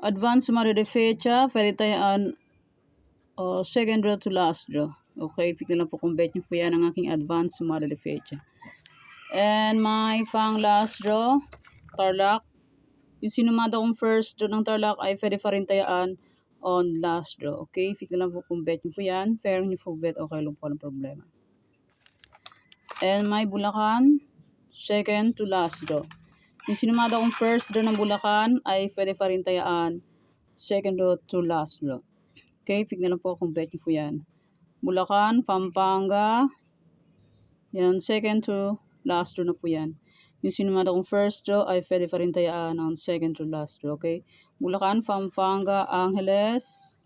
advance summary de fecha, pwede tayaan second draw to last draw. Okay, tignan lang po kung bet nyo po yan ang aking advance summary de fecha. And my pang last draw, Tarlac. Yung sinumada kong first draw ng Tarlac ay pwede pa rin tayaan on last draw. Okay, tignan lang po kung bet nyo po yan. Fair nyo po bet, okay lang po, walang problema. And my Bulacan, second to last draw. Yung sinumada kong first draw ng Bulacan ay pwede pa rin tayaan second draw to last draw. Okay, tignan lang po kung bet nyo po yan. Bulacan, Pampanga, yan, second to last draw na po yan. Yung sinumada kong first draw ay pwede pa rin tayaan on second to last draw, okay? Bulacan, Pampanga, Angeles,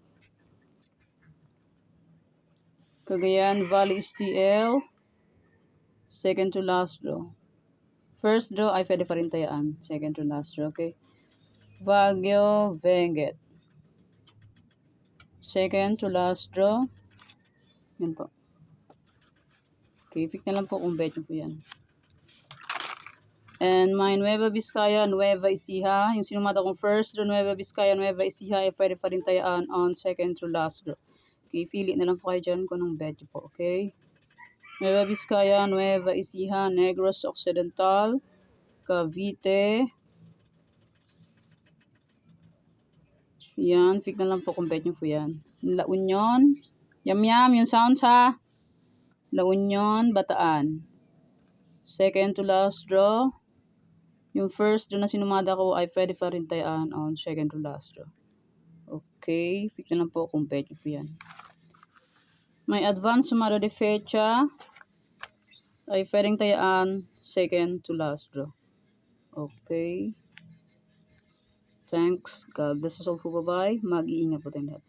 Cagayan, Valley, STL, second to last draw. First draw ay pwede pa rin tayaan, second to last draw, okay? Baguio, Benguet, second to last draw. Yan po. Okay, pick na lang po kung bet nyo po yan. And my Nueva Vizcaya, Nueva Ecija. Yung sinumada kong first draw, Nueva Vizcaya, Nueva Ecija, ay pwede pa rin tayaan on second to last draw. Okay, pili na lang po kayo dyan kung anong bet nyo po, okay? Nueva Vizcaya, Nueva Ecija, Negros Occidental, Cavite. Yan, pick na lang po kung bet nyo po yan. La Union, yam yung sounds ha. La Union, Bataan. Second to last draw. Yung first draw na sinumada ko ay pwede pa rin tayaan on second to last draw. Okay, pick na lang po kung bet nyo po yan. May advance sumada de fecha ay pwedeng tayaan second to last draw. Okay. Thanks. God bless us all po. Bye-bye. Mag-iingat po tayo lahat.